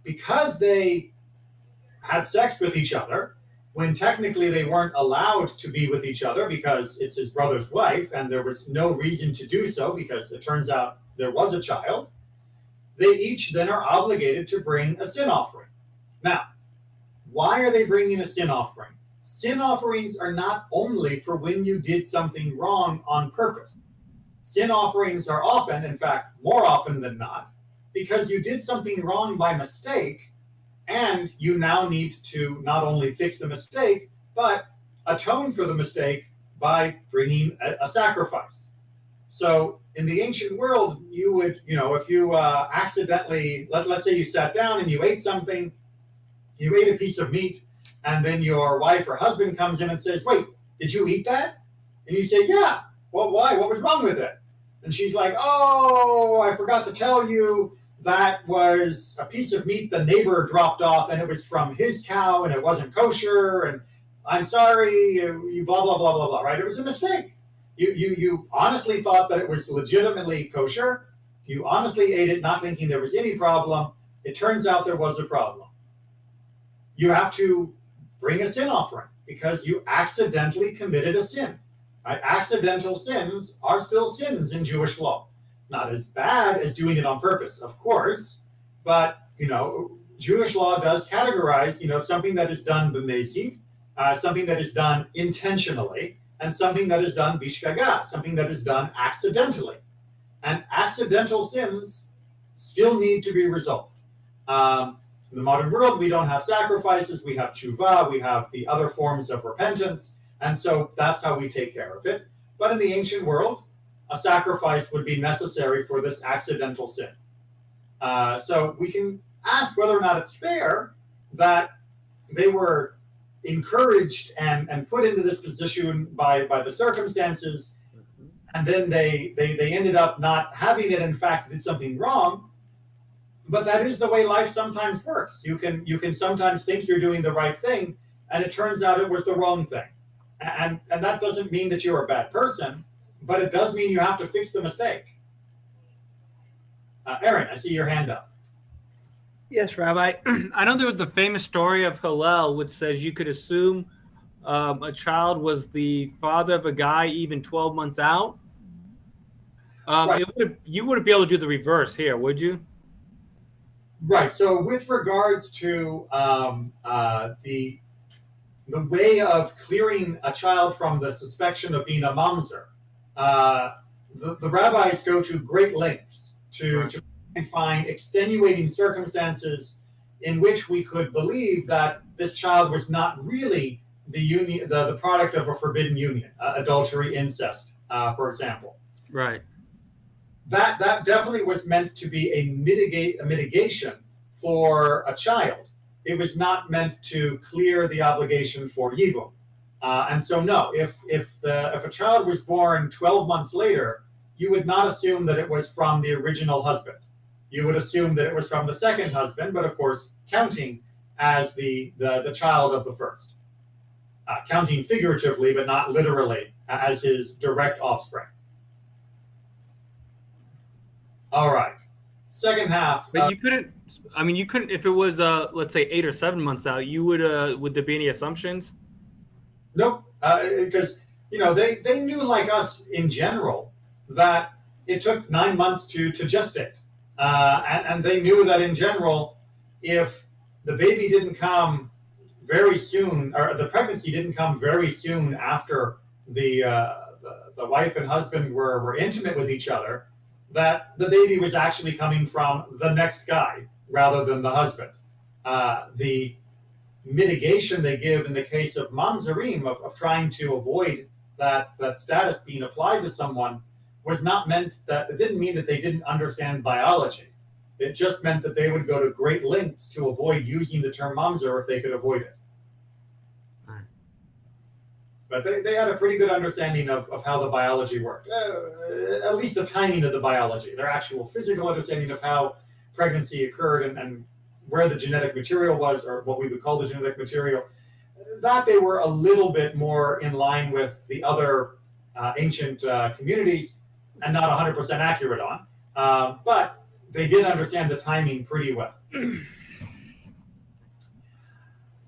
because they had sex with each other when technically they weren't allowed to be with each other because it's his brother's wife and there was no reason to do so because it turns out there was a child, they each then are obligated to bring a sin offering. Now, why are they bringing a sin offering? Sin offerings are not only for when you did something wrong on purpose. Sin offerings are often, in fact, more often than not, because you did something wrong by mistake and you now need to not only fix the mistake, but atone for the mistake by bringing a sacrifice. So in the ancient world, you would, if you accidentally, let's say you sat down and you ate something, you ate a piece of meat, and then your wife or husband comes in and says, wait, did you eat that? And you say, yeah. Well, why? What was wrong with it? And she's like, oh, I forgot to tell you that was a piece of meat the neighbor dropped off, and it was from his cow, and it wasn't kosher, and I'm sorry, you blah, blah, blah, blah, blah, right? It was a mistake. You honestly thought that it was legitimately kosher. You honestly ate it not thinking there was any problem. It turns out there was a problem. You have to bring a sin offering because you accidentally committed a sin. Right? Accidental sins are still sins in Jewish law. Not as bad as doing it on purpose, of course, but Jewish law does categorize, something that is done b'mezid, something that is done intentionally, and something that is done bishgaga, something that is done accidentally. And accidental sins still need to be resolved. In the modern world, we don't have sacrifices, we have tshuva, we have the other forms of repentance, and so that's how we take care of it. But in the ancient world, a sacrifice would be necessary for this accidental sin. So we can ask whether or not it's fair that they were encouraged and put into this position by the circumstances, and then they ended up not having it, in fact, did something wrong. But that is the way life sometimes works. You can sometimes think you're doing the right thing, and it turns out it was the wrong thing. And that doesn't mean that you're a bad person, but it does mean you have to fix the mistake. Aaron, I see your hand up. Yes, Rabbi. I know there was the famous story of Hillel, which says you could assume a child was the father of a guy even 12 months out. Right. You wouldn't be able to do the reverse here, would you? Right. So with regards to the way of clearing a child from the suspicion of being a mamzer, the rabbis go to great lengths to find extenuating circumstances in which we could believe that this child was not really the product of a forbidden union, adultery, incest, for example. Right. That definitely was meant to be a mitigation for a child. It was not meant to clear the obligation for Yibum. And so, no, if a child was born 12 months later, you would not assume that it was from the original husband. You would assume that it was from the second husband, but of course, counting as the child of the first. Counting figuratively, but not literally, as his direct offspring. All right. Second half. But you couldn't. I mean, you couldn't if it was, let's say, 8 or 7 months out. You would. Would there be any assumptions? Nope. Because they knew, like us in general, that it took 9 months to gestate, and they knew that in general, if the baby didn't come very soon, or the pregnancy didn't come very soon after the wife and husband were intimate with each other, that the baby was actually coming from the next guy rather than the husband. The mitigation they give in the case of mamzerim, of trying to avoid that status being applied to someone, was not meant that, it didn't mean that they didn't understand biology. It just meant that they would go to great lengths to avoid using the term mamzer if they could avoid it. but they had a pretty good understanding of how the biology worked, at least the timing of the biology, their actual physical understanding of how pregnancy occurred and where the genetic material was, or what we would call the genetic material. That they were a little bit more in line with the other ancient communities and not 100% accurate on, but they did understand the timing pretty well. And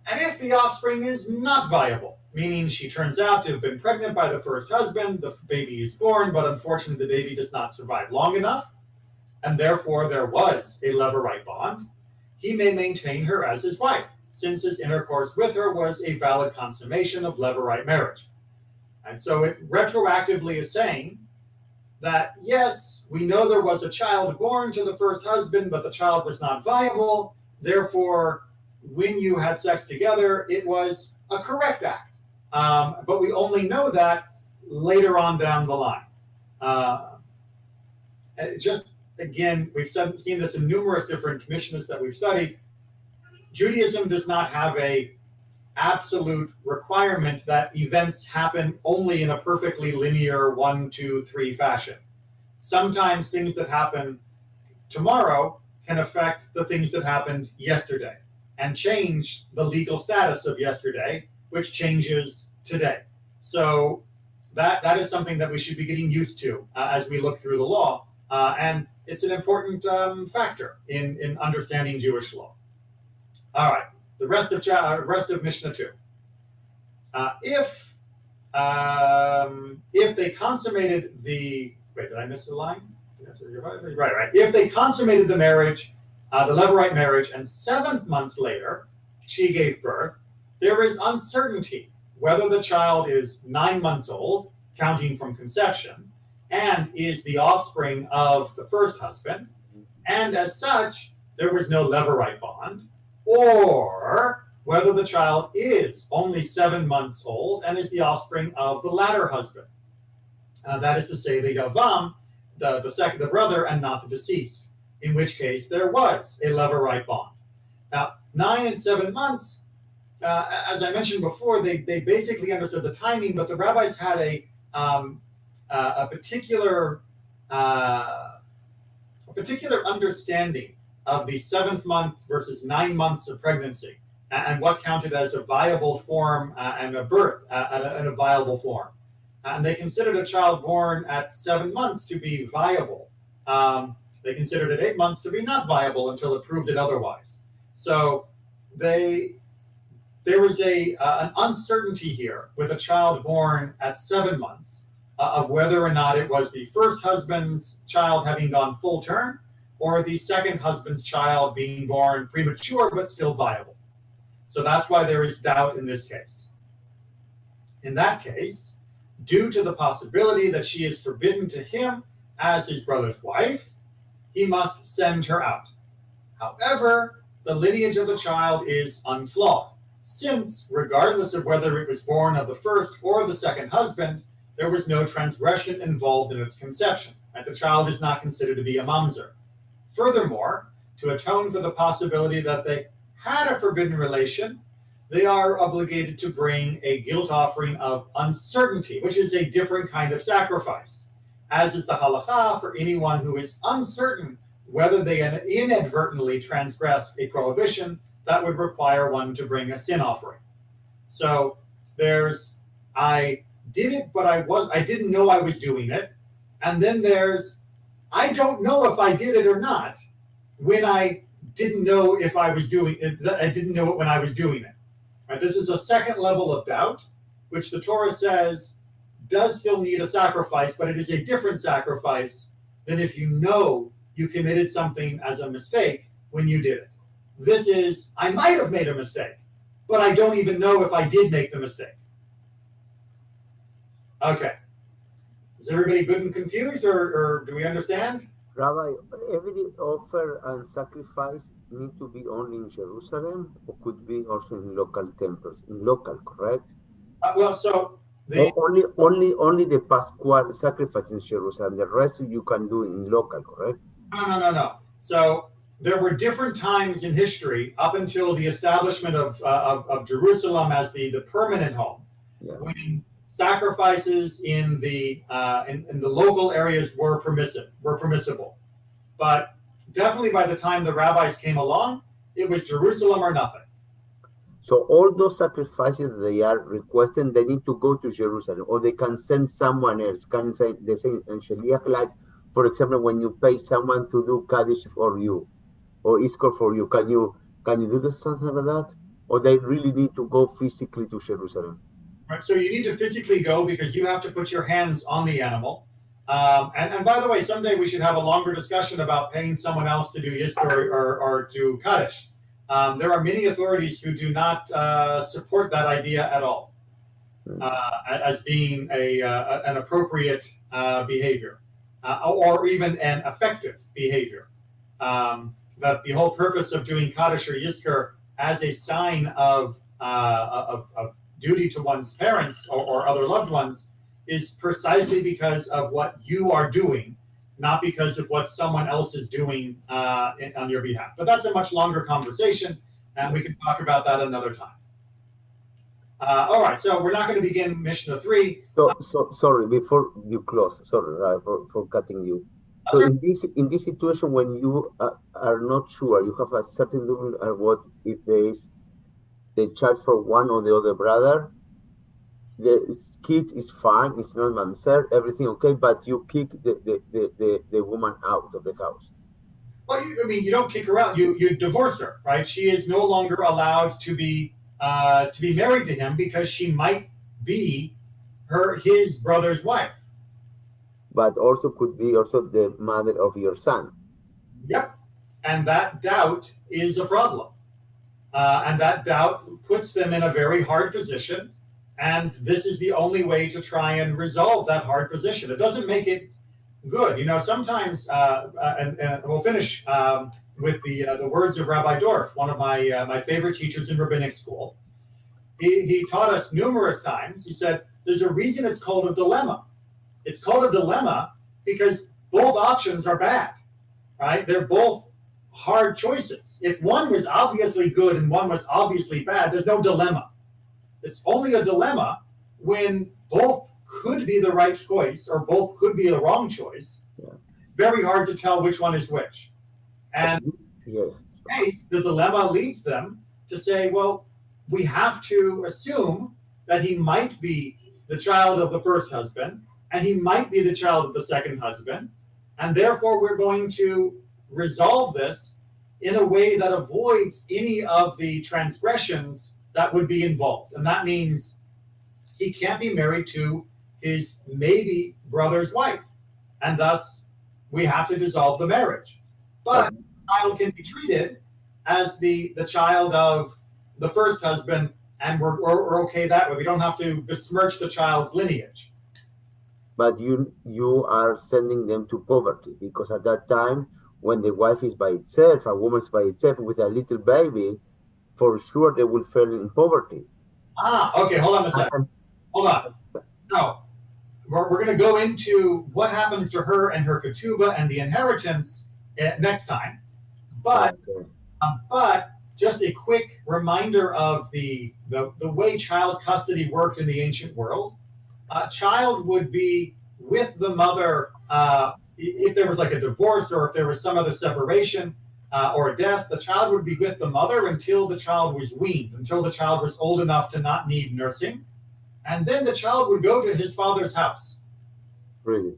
if the offspring is not viable, meaning she turns out to have been pregnant by the first husband, the baby is born, but unfortunately the baby does not survive long enough, and therefore there was a levirate bond, he may maintain her as his wife, since his intercourse with her was a valid consummation of levirate marriage. And so it retroactively is saying that, yes, we know there was a child born to the first husband, but the child was not viable. Therefore, when you had sex together, it was a correct act. But we only know that later on down the line. Just again, we've seen this in numerous different Mishnahs that we've studied. Judaism does not have a absolute requirement that events happen only in a perfectly linear 1, 2, 3 fashion. Sometimes things that happen tomorrow can affect the things that happened yesterday and change the legal status of yesterday, which changes today. So that is something that we should be getting used to as we look through the law. And it's an important factor in understanding Jewish law. All right, the rest of Mishnah 2. If they consummated the wait, did I miss the line? Right. If they consummated the marriage, the levirate marriage, and 7 months later she gave birth, there is uncertainty whether the child is 9 months old, counting from conception, and is the offspring of the first husband, and as such, there was no levirate bond, or whether the child is only 7 months old and is the offspring of the latter husband. That is to say, the Yavam, the brother, and not the deceased, in which case there was a levirate bond. Now, 9 and 7 months, as I mentioned before, they basically understood the timing, but the rabbis had a particular understanding of the 7th month versus 9 months of pregnancy, and what counted as a viable form and a birth at a viable form. And they considered a child born at 7 months to be viable. They considered it 8 months to be not viable until it proved it otherwise. So there was an uncertainty here with a child born at 7 months of whether or not it was the first husband's child having gone full term or the second husband's child being born premature but still viable. So that's why there is doubt in this case. In that case, due to the possibility that she is forbidden to him as his brother's wife, he must send her out. However, the lineage of the child is unflawed, since, regardless of whether it was born of the first or the second husband, there was no transgression involved in its conception, and the child is not considered to be a mamzer. Furthermore, to atone for the possibility that they had a forbidden relation, they are obligated to bring a guilt offering of uncertainty, which is a different kind of sacrifice, as is the halacha for anyone who is uncertain whether they inadvertently transgress a prohibition that would require one to bring a sin offering. So there's, I did it, but I didn't know I was doing it. And then there's, I don't know if I did it or not when I didn't know if I was doing it. I didn't know it when I was doing it. Right? This is a second level of doubt, which the Torah says does still need a sacrifice, but it is a different sacrifice than if you know you committed something as a mistake when you did it. This is, I might have made a mistake, but I don't even know if I did make the mistake. Okay. Is everybody good and confused, or do we understand? Rabbi, every offer and sacrifice need to be only in Jerusalem, or could be also in local temples? In local, correct? So only the Pascual sacrifice in Jerusalem. The rest you can do in local, correct? No. So there were different times in history up until the establishment of Jerusalem as the permanent home, when sacrifices in the local areas were permissible, but definitely by the time the rabbis came along, it was Jerusalem or nothing. So all those sacrifices they are requesting, they need to go to Jerusalem, or they can send someone else. Can say they say in Shaliach, like for example, when you pay someone to do Kaddish for you or Iskor for you, can you do something like that, or they really need to go physically to Jerusalem? Right. So you need to physically go because you have to put your hands on the animal. And by the way, someday we should have a longer discussion about paying someone else to do Yizkor or to Kaddish. There are many authorities who do not support that idea at all as being an appropriate behavior or even an effective behavior. That the whole purpose of doing Kaddish or Yizkor as a sign of duty to one's parents or other loved ones is precisely because of what you are doing, not because of what someone else is doing on your behalf. But that's a much longer conversation, and we can talk about that another time. All right, so we're not going to begin Mishnah 3. So sorry, before you close, sorry for cutting you. So in this situation, when you are not sure, you have a certain rule what if there is the charge for one or the other brother, the kid is fine, it's not mamzer, everything okay, but you kick the woman out of the house. Well, you don't kick her out. You divorce her, right? She is no longer allowed to be married to him because she might be his brother's wife. But also could be also the mother of your son. Yep, and that doubt is a problem. And that doubt puts them in a very hard position. And this is the only way to try and resolve that hard position. It doesn't make it good. Sometimes, and we'll finish with the words of Rabbi Dorf, one of my favorite teachers in rabbinic school. He taught us numerous times. He said, there's a reason it's called a dilemma. It's called a dilemma because both options are bad, right? They're both hard choices. If one was obviously good and one was obviously bad, there's no dilemma. It's only a dilemma when both could be the right choice or both could be the wrong choice. Yeah. It's very hard to tell which one is which. And in this case, the dilemma leads them to say, well, we have to assume that he might be the child of the first husband and he might be the child of the second husband. And therefore, we're going to resolve this in a way that avoids any of the transgressions that would be involved. And that means he can't be married to his maybe brother's wife. And thus, we have to dissolve the marriage. But the child can be treated as the child of the first husband, and we're okay that way. We don't have to besmirch the child's lineage. But you are sending them to poverty, because at that time, when the wife is by itself, a woman's by itself with a little baby, for sure they will fall in poverty. Okay, hold on a second. Hold on. No, we're going to go into what happens to her and her ketubah and the inheritance next time. But just a quick reminder of the way child custody worked in the ancient world. A child would be with the mother if there was like a divorce or if there was some other separation or a death. The child would be with the mother until the child was weaned, until the child was old enough to not need nursing. And then the child would go to his father's house. Really?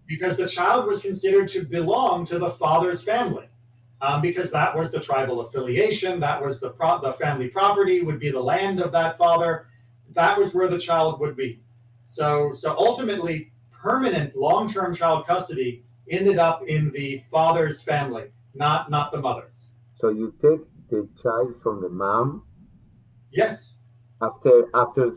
Because the child was considered to belong to the father's family. Because that was the tribal affiliation, that was the family property, would be the land of that father. That was where the child would be. So ultimately, permanent long-term child custody ended up in the father's family, not the mother's. So you take the child from the mom? Yes. After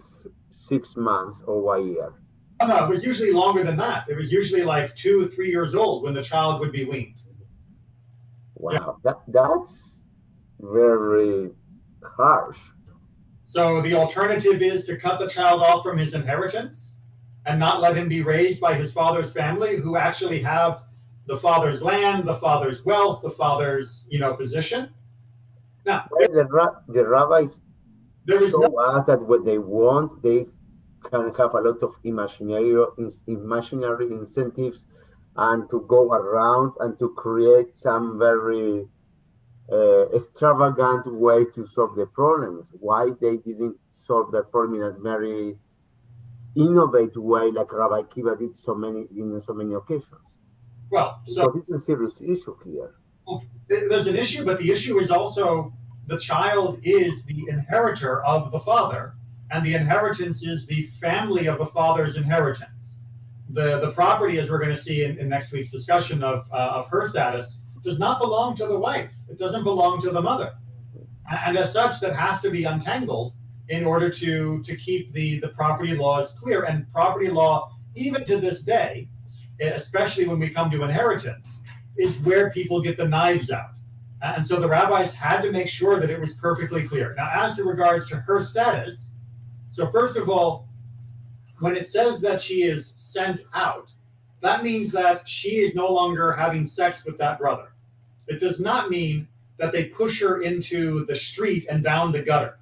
6 months or 1 year? Oh, no, it was usually longer than that. It was usually like 2 or 3 years old when the child would be weaned. Wow, yeah. That's very harsh. So the alternative is to cut the child off from his inheritance and not let him be raised by his father's family, who actually have the father's land, the father's wealth, the father's position. Now, the rabbis show us that what they want, they can have a lot of imaginary incentives and to go around and to create some very extravagant way to solve the problems. Why they didn't solve that problem in a very innovative way, like Rabbi Kiva did in so many occasions? Well, so because it's a serious issue here. there's an issue, but the issue is also the child is the inheritor of the father, and the inheritance is the family of the father's inheritance. The property, as we're going to see in next week's discussion of her status, does not belong to the wife. It doesn't belong to the mother. And as such, that has to be untangled in order to keep the property laws clear. And property law, even to this day, especially when we come to inheritance, is where people get the knives out. And so the rabbis had to make sure that it was perfectly clear. Now, as to regards to her status, so first of all, when it says that she is sent out, that means that she is no longer having sex with that brother. It does not mean that they push her into the street and down the gutter.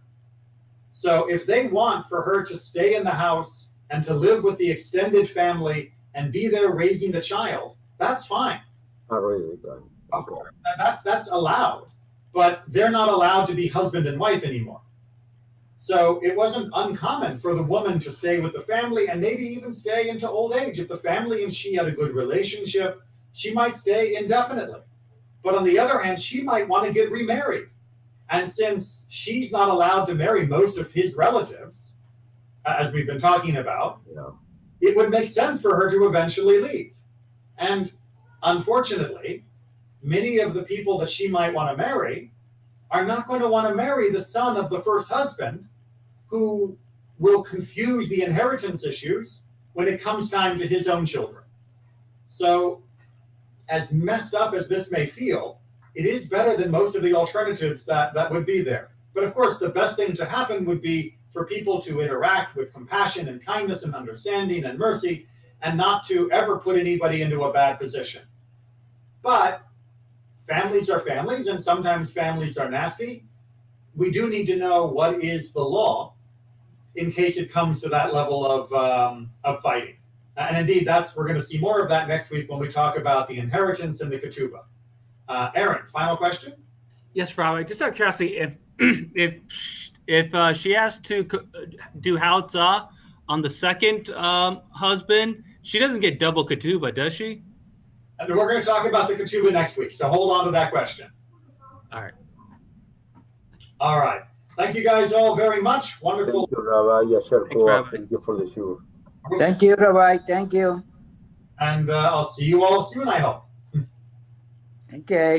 So if they want for her to stay in the house and to live with the extended family and be there raising the child, that's fine. Really Of course, that's allowed, but they're not allowed to be husband and wife anymore. So it wasn't uncommon for the woman to stay with the family and maybe even stay into old age. If the family and she had a good relationship, she might stay indefinitely. But on the other hand, she might want to get remarried. And since she's not allowed to marry most of his relatives, as we've been talking about, it would make sense for her to eventually leave. And unfortunately, many of the people that she might want to marry are not going to want to marry the son of the first husband, who will confuse the inheritance issues when it comes time to his own children. So, as messed up as this may feel, it is better than most of the alternatives that would be there. But of course, the best thing to happen would be for people to interact with compassion and kindness and understanding and mercy, and not to ever put anybody into a bad position. But families are families, and sometimes families are nasty. We do need to know what is the law in case it comes to that level of fighting. And indeed, we're going to see more of that next week when we talk about the inheritance and the ketubah. Aaron, final question? Yes, Rabbi. Just out of curiosity, if she has to do halta on the second husband, she doesn't get double ketubah, does she? And we're going to talk about the ketubah next week, so hold on to that question. All right. All right. Thank you guys all very much. Wonderful. Thank you, Rabbi. Thanks, Rabbi. Thank you for the show. Thank you, Rabbi. Thank you. And I'll see you all soon, I hope. Okay.